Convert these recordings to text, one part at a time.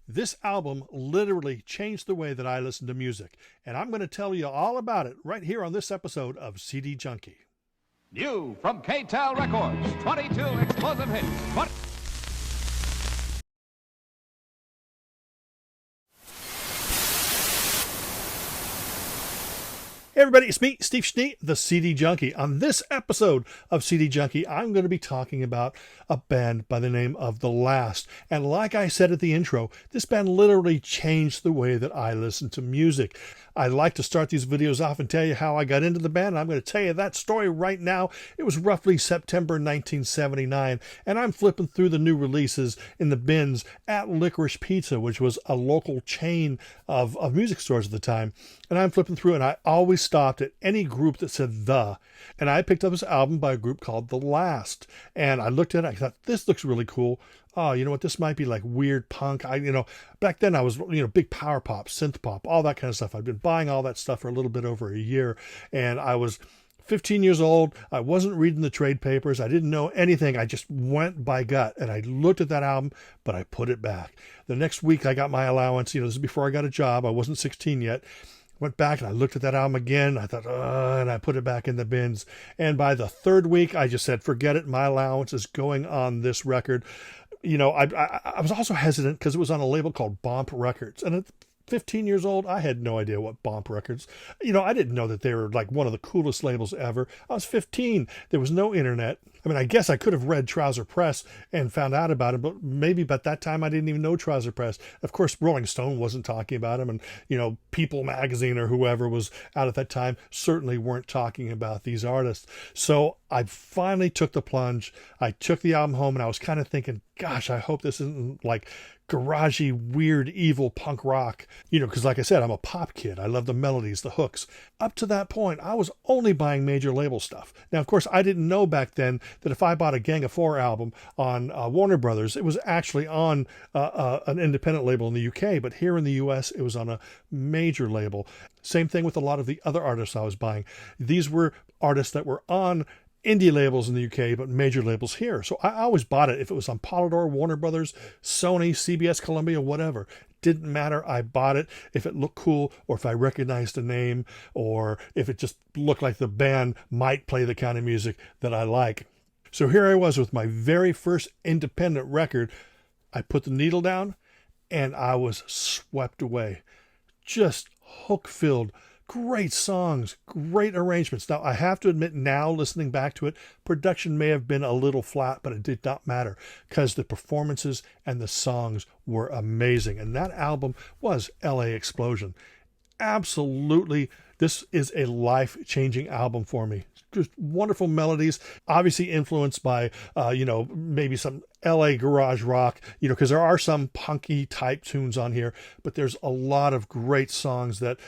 This album literally changed the way that I listen to music, and I'm going to tell you all about it right here on this episode of CD Junkie. New from K-Tel Records, 22 explosive hits. Hey everybody, it's me, Steve Schnee, the CD Junkie. On this episode of CD Junkie, I'm going to be talking about a band by the name of The Last. And like I said at the intro, this band literally changed the way that I listen to music. I like to start these videos off and tell you how I got into the band. And I'm going to tell you that story right now. It was roughly September 1979, and I'm flipping through the new releases in the bins at Licorice Pizza, which was a local chain of music stores at the time. And I'm flipping through, and I always stopped at any group that said "the," and I picked up this album by a group called The Last. And I looked at it, I thought, this looks really cool. Oh, you know what? This might be like weird punk. Back then I was, big power pop, synth pop, all that kind of stuff. I'd been buying all that stuff for a little bit over a year, and I was 15 years old. I wasn't reading the trade papers. I didn't know anything. I just went by gut, and I looked at that album, but I put it back. The next week I got my allowance. This is before I got a job. I wasn't 16 yet. Went back and I looked at that album again. I thought, and I put it back in the bins. And by the third week, I just said, forget it. My allowance is going on this record. I was also hesitant because it was on a label called Bomp Records. And at 15 years old, I had no idea what Bomp Records. I didn't know that they were like one of the coolest labels ever. I was 15. There was no internet. I guess I could have read Trouser Press and found out about it, but maybe by that time I didn't even know Trouser Press. Of course, Rolling Stone wasn't talking about him, and, People Magazine or whoever was out at that time certainly weren't talking about these artists. So I finally took the plunge. I took the album home, and I was kind of thinking, gosh, I hope this isn't like garagey, weird, evil punk rock, because like I said, I'm a pop kid. I love the melodies, the hooks. Up to that point, I was only buying major label stuff. Now, of course, I didn't know back then that if I bought a Gang of Four album on Warner Brothers, it was actually on an independent label in the UK, but here in the US, it was on a major label. Same thing with a lot of the other artists I was buying. These were artists that were on indie labels in the UK, but major labels here. So I always bought it if it was on Polydor, Warner Brothers, Sony, CBS, Columbia, whatever. Didn't matter. I bought it if it looked cool, or if I recognized the name, or if it just looked like the band might play the kind of music that I like. So here I was with my very first independent record. I put the needle down, and I was swept away. Just hook-filled. Great songs, great arrangements. Now, I have to admit, now listening back to it, production may have been a little flat, but it did not matter because the performances and the songs were amazing. And that album was LA Explosion. Absolutely, this is a life-changing album for me. Just wonderful melodies, obviously influenced by, maybe some LA garage rock, because there are some punky type tunes on here, but there's a lot of great songs that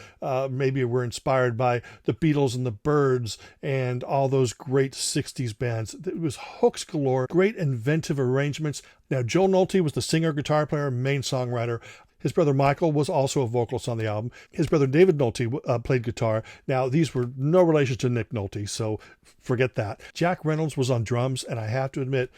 maybe were inspired by the Beatles and the Byrds and all those great 60s bands. It was hooks galore, great inventive arrangements. Now, Joe Nolte was the singer, guitar player, main songwriter. His brother Michael was also a vocalist on the album. His brother David Nolte played guitar. Now, these were no relation to Nick Nolte, so forget that. Jack Reynolds was on drums, and I have to admit,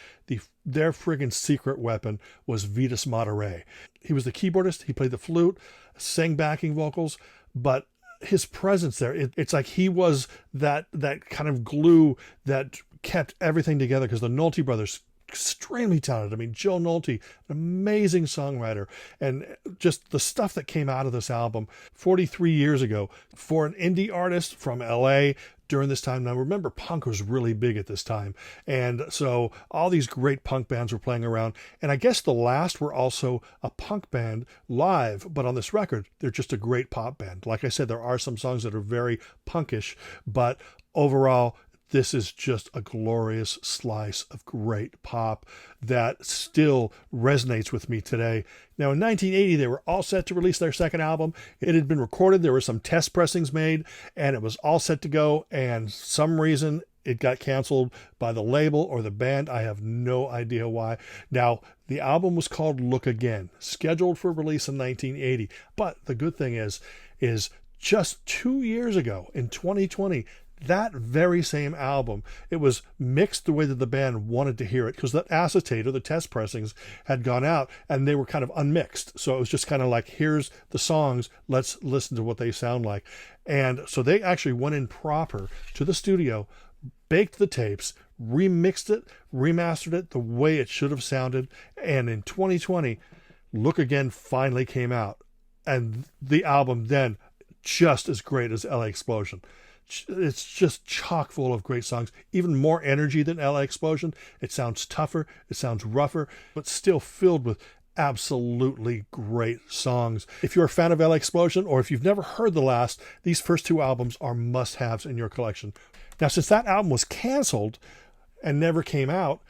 their friggin' secret weapon was Vitas Monterey. He was the keyboardist. He played the flute, sang backing vocals, but his presence there, it's like he was that kind of glue that kept everything together, because the Nolte brothers, extremely talented. Joe Nolte, an amazing songwriter, and just the stuff that came out of this album 43 years ago for an indie artist from LA during this time. Now, remember, punk was really big at this time, and so all these great punk bands were playing around, and I guess The Last were also a punk band live, but on this record, they're just a great pop band. Like I said, there are some songs that are very punkish, but overall, this is just a glorious slice of great pop that still resonates with me today. Now, in 1980, they were all set to release their second album. It had been recorded. There were some test pressings made, and it was all set to go. And some reason it got canceled by the label or the band. I have no idea why. Now, the album was called Look Again, scheduled for release in 1980. But the good thing is just 2 years ago, in 2020, that very same album, it was mixed the way that the band wanted to hear it, because the acetate or the test pressings had gone out and they were kind of unmixed. So it was just kind of like, here's the songs, let's listen to what they sound like. And so they actually went in proper to the studio, baked the tapes, remixed it, remastered it the way it should have sounded. And in 2020, Look Again finally came out. And the album then, just as great as LA Explosion. It's just chock full of great songs, even more energy than LA Explosion. It sounds tougher, it sounds rougher, but still filled with absolutely great songs. If you're a fan of LA Explosion, or if you've never heard the last, these first two albums are must-haves in your collection. Now, since that album was canceled and never came out,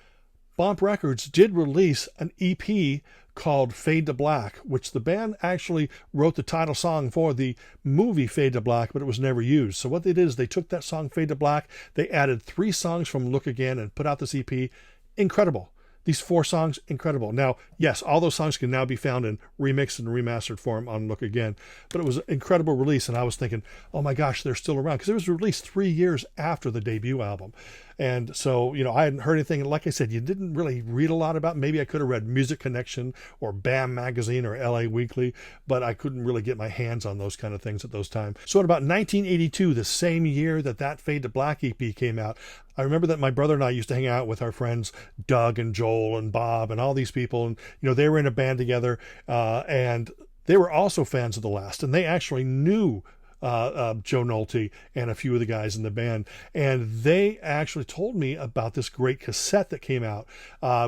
Bump Records did release an EP called Fade to Black, which the band actually wrote the title song for the movie Fade to Black, but it was never used. So what they did is they took that song Fade to Black, they added 3 songs from Look Again and put out this EP. Incredible. These 4 songs, incredible. Now, yes, all those songs can now be found in remixed and remastered form on Look Again, but it was an incredible release, and I was thinking, oh my gosh, they're still around, because it was released 3 years after the debut album. And so, I hadn't heard anything. Like I said, you didn't really read a lot about it. Maybe I could have read Music Connection or BAM Magazine or LA Weekly, but I couldn't really get my hands on those kind of things at those times. So in about 1982, the same year that Fade to Black EP came out, I remember that my brother and I used to hang out with our friends Doug and Joel and Bob and all these people. And, they were in a band together, and they were also fans of The Last. And they actually knew Joe Nolte and a few of the guys in the band, and they actually told me about this great cassette that came out,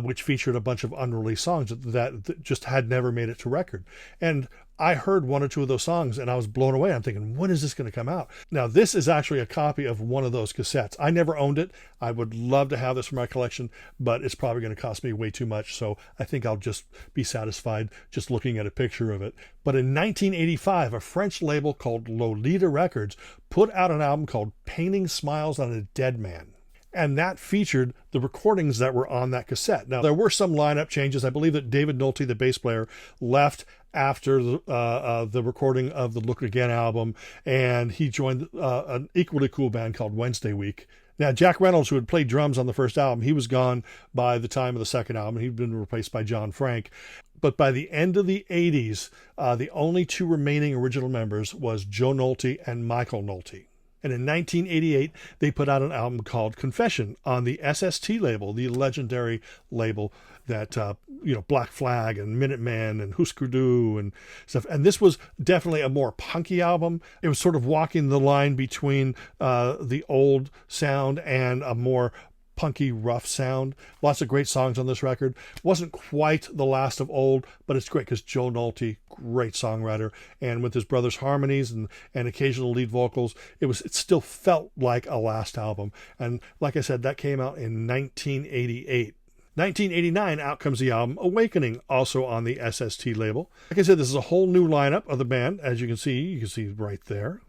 which featured a bunch of unreleased songs that just had never made it to record. And I heard 1 or 2 of those songs and I was blown away. I'm thinking, when is this going to come out? Now, this is actually a copy of one of those cassettes. I never owned it. I would love to have this for my collection, but it's probably going to cost me way too much. So I think I'll just be satisfied just looking at a picture of it. But in 1985, a French label called Lolita Records put out an album called Painting Smiles on a Dead Man. And that featured the recordings that were on that cassette. Now, there were some lineup changes. I believe that David Nolte, the bass player, left after the recording of the Look Again album, and he joined an equally cool band called Wednesday Week. Now, Jack Reynolds, who had played drums on the first album, he was gone by the time of the second album. He'd been replaced by John Frank. But by the end of the 80s, the only 2 remaining original members was Joe Nolte and Michael Nolte. And in 1988, they put out an album called Confession on the SST label, the legendary label that, Black Flag and Minutemen and Husker Du and stuff. And this was definitely a more punky album. It was sort of walking the line between the old sound and a more punky, rough sound. Lots of great songs on this record. Wasn't quite the last of old, but it's great because Joe Nolte, great songwriter, and with his brother's harmonies and occasional lead vocals, it still felt like a last album. And like I said, that came out in 1988. 1989, out comes the album Awakening, also on the SST label. Like I said, this is a whole new lineup of the band, as you can see right there.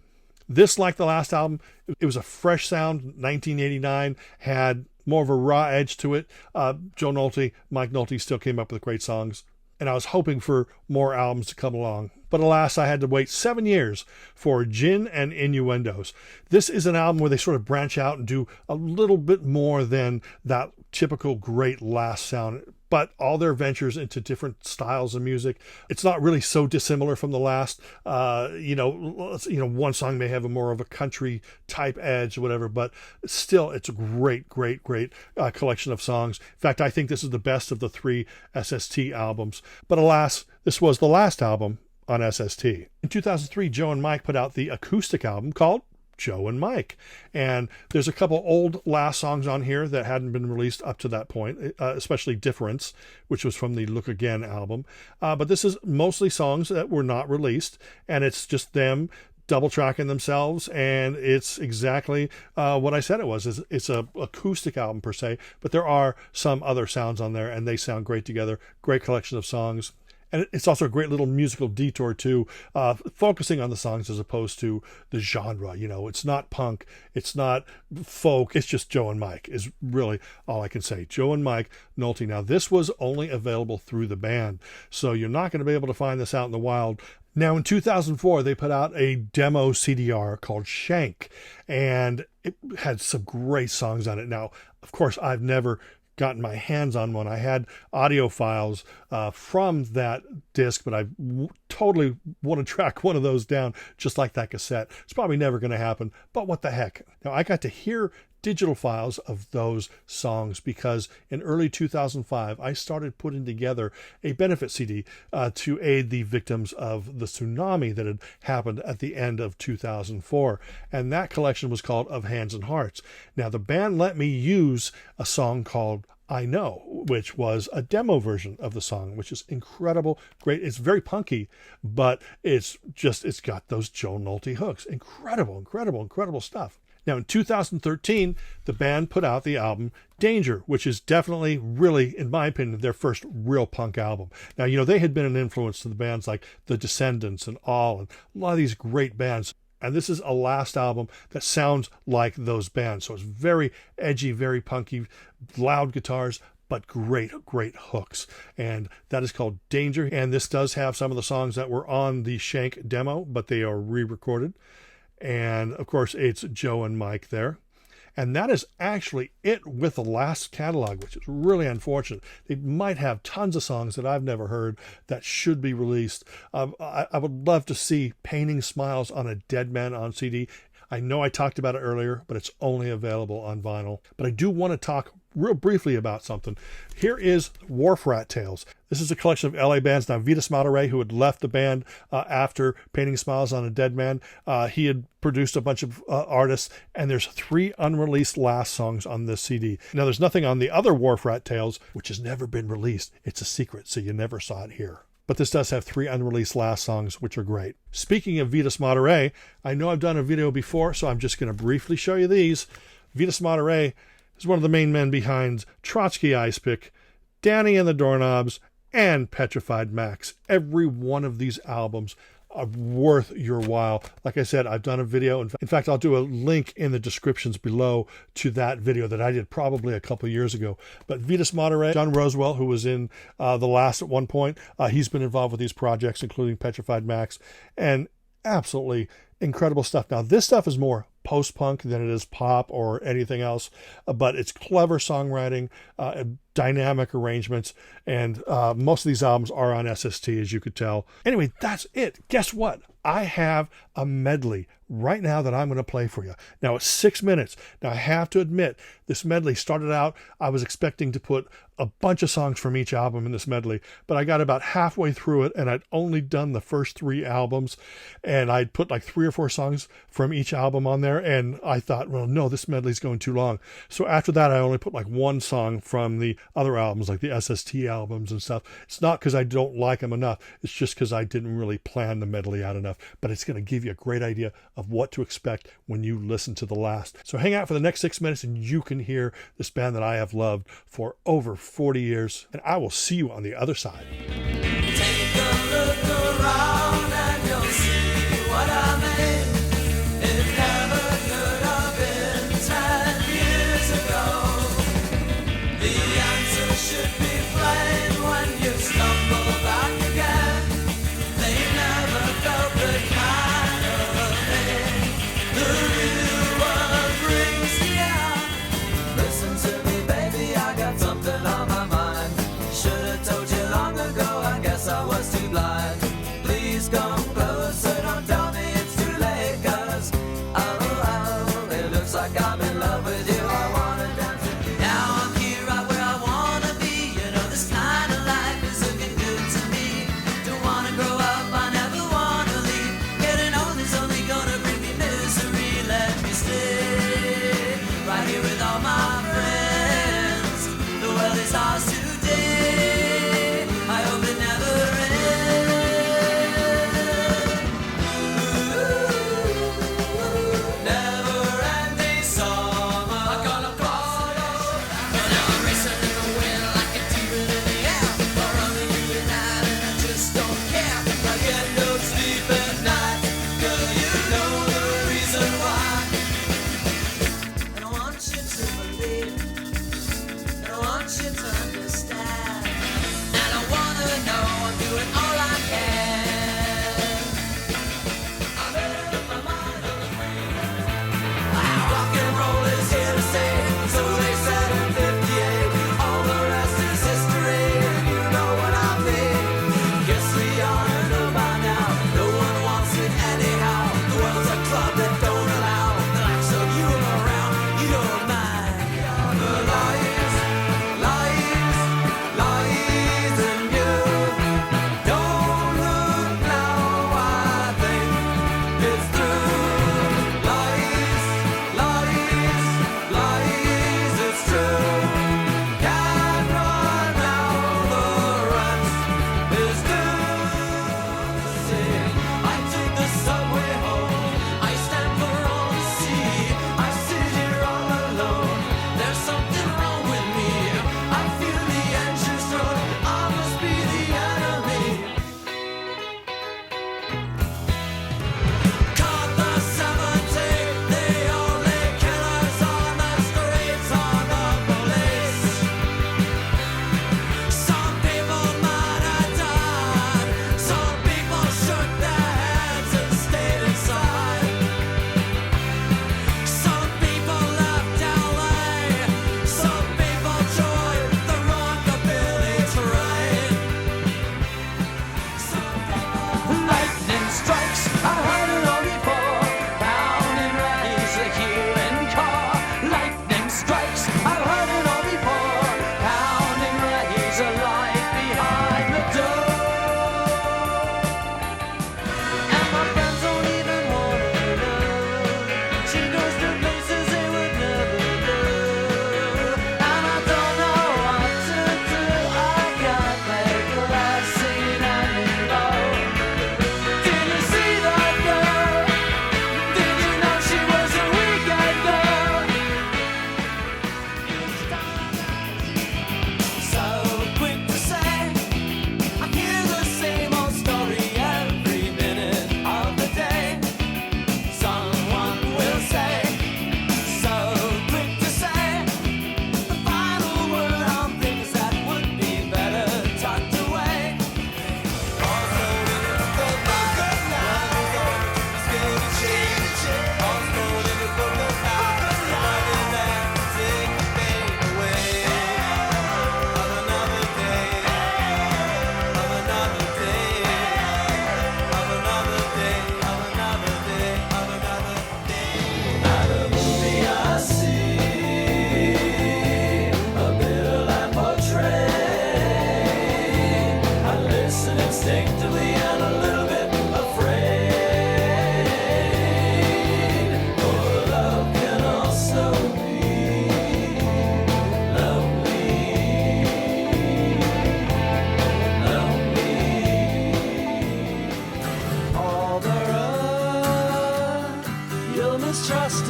This, like the last album, it was a fresh sound. 1989 had more of a raw edge to it. Joe Nolte, Mike Nolte still came up with great songs, and I was hoping for more albums to come along. But alas, I had to wait 7 years for Gin and Innuendos. This is an album where they sort of branch out and do a little bit more than that typical great last sound, but all their ventures into different styles of music. It's not really so dissimilar from the last. One song may have a more of a country type edge or whatever, but still, it's a great collection of songs. In fact, I think this is the best of the 3 SST albums. But alas, this was the last album on SST. In 2003, Joe and Mike put out the acoustic album called Joe and Mike. And there's a couple old last songs on here that hadn't been released up to that point, especially Difference, which was from the Look Again album. But this is mostly songs that were not released, and it's just them double tracking themselves, and it's exactly what I said it was. It's a acoustic album per se, but there are some other sounds on there, and they sound great together. Great collection of songs. And it's also a great little musical detour too, focusing on the songs as opposed to the genre. You know, it's not punk, it's not folk, it's just Joe and Mike is really all I can say. Joe and Mike Nolte. Now, this was only available through the band, so you're not going to be able to find this out in the wild. Now, in 2004, they put out a demo CDR called Shank, and it had some great songs on it. Now, of course, I've never gotten my hands on one. I had audio files from that disc, but I totally want to track one of those down just like that cassette. It's probably never going to happen, but what the heck. Now, I got to hear digital files of those songs because in early 2005 I started putting together a benefit CD to aid the victims of the tsunami that had happened at the end of 2004, and that collection was called Of Hands and Hearts. Now, the band let me use a song called I Know, which was a demo version of the song, which is incredible, great. It's very punky, but it's got those Joe Nolte hooks. Incredible stuff. Now, in 2013, the band put out the album Danger, which is definitely, really, in my opinion, their first real punk album. Now, you know, they had been an influence to the bands like The Descendants and All, and a lot of these great bands. And this is a last album that sounds like those bands. So it's very edgy, very punky, loud guitars, but great hooks. And that is called Danger. And this does have some of the songs that were on the Shank demo, but they are re-recorded. And of course, it's Joe and Mike there. And that is actually it with the last catalog, which is really unfortunate. They might have tons of songs that I've never heard that should be released. I would love to see Painting Smiles on a Dead Man on CD. I know I talked about it earlier, but it's only available on vinyl. But I do want to talk real briefly about something. Here is Wharf Rat Tales. This is a collection of LA bands. Now, Vitas Matere, who had left the band after Painting Smiles on a Dead Man, he had produced a bunch of artists, and there's 3 unreleased last songs on this CD. Now, there's nothing on the other Wharf Rat Tales, which has never been released. It's a secret, so you never saw it here. But this does have 3 unreleased last songs, which are great. Speaking of Vitas Matere, I know I've done a video before, so I'm just going to briefly show you these. Vitas Matere is one of the main men behind Trotsky Icepick, Danny and the Doorknobs, and Petrified Max. Every one of these albums are worth your while. Like I said, I've done a video. In fact, I'll do a link in the descriptions below to that video that I did probably a couple years ago. But Vitas Matere, John Rosewell, who was in The Last at one point, he's been involved with these projects, including Petrified Max, and absolutely incredible stuff. Now, this stuff is more post-punk than it is pop or anything else, but it's clever songwriting, dynamic arrangements, and most of these albums are on SST, as you could tell. Anyway, that's it. Guess what? I have a medley right now that I'm going to play for you. Now, it's 6 minutes. Now, I have to admit, this medley started out, I was expecting to put a bunch of songs from each album in this medley, but I got about halfway through it, and I'd only done the first 3 albums, and I'd put like 3 or 4 songs from each album on there, and I thought, well, no, this medley's going too long. So after that, I only put like 1 song from the other albums, like the SST albums and stuff. It's not because I don't like them enough. It's just because I didn't really plan the medley out enough, but it's going to give you a great idea of what to expect when you listen to The Last. So hang out for the next 6 minutes and you can hear this band that I have loved for over 40 years, and I will see you on the other side. Take a look around and you'll see what I mean. It never could have been 10 years ago. The answer should be plain when you stumble back again. They never felt the kind of pain the real world brings you. Listen to me, baby, I got something on my mind. Should've told you long ago. I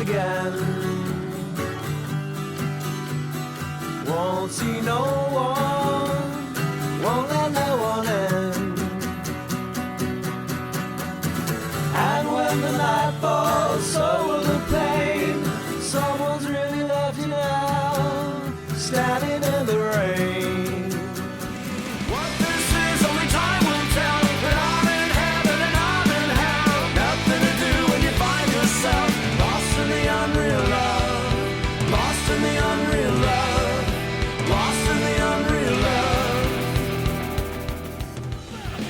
again. Won't see no one, won't let no one in. And when the night falls, so will the pain. Someone's really left you now, standing in the rain. What this is, only time will tell. But I'm in heaven and I'm in hell. Nothing to do when you find yourself lost in the unreal love. Lost in the unreal love. Lost in the unreal love.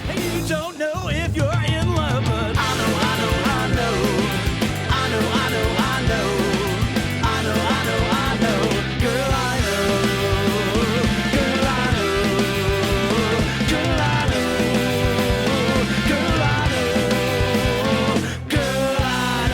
And you don't know if you're in love, but I know, I know, I know. I know, I know, I know. I know, I know, I know. Girl, I know. Girl, I know. Girl, I know. Girl, I know. Girl, I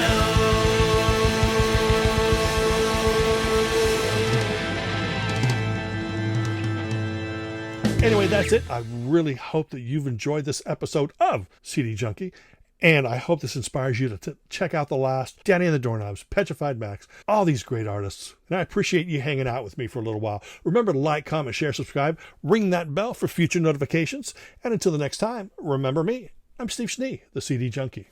know. Anyway, that's it. I really hope that you've enjoyed this episode of CD Junkie. And I hope this inspires you to check out The Last, Danny and the Doorknobs, Petrified Max, all these great artists. And I appreciate you hanging out with me for a little while. Remember to like, comment, share, subscribe, ring that bell for future notifications. And until the next time, remember me. I'm Steve Schnee, the CD Junkie.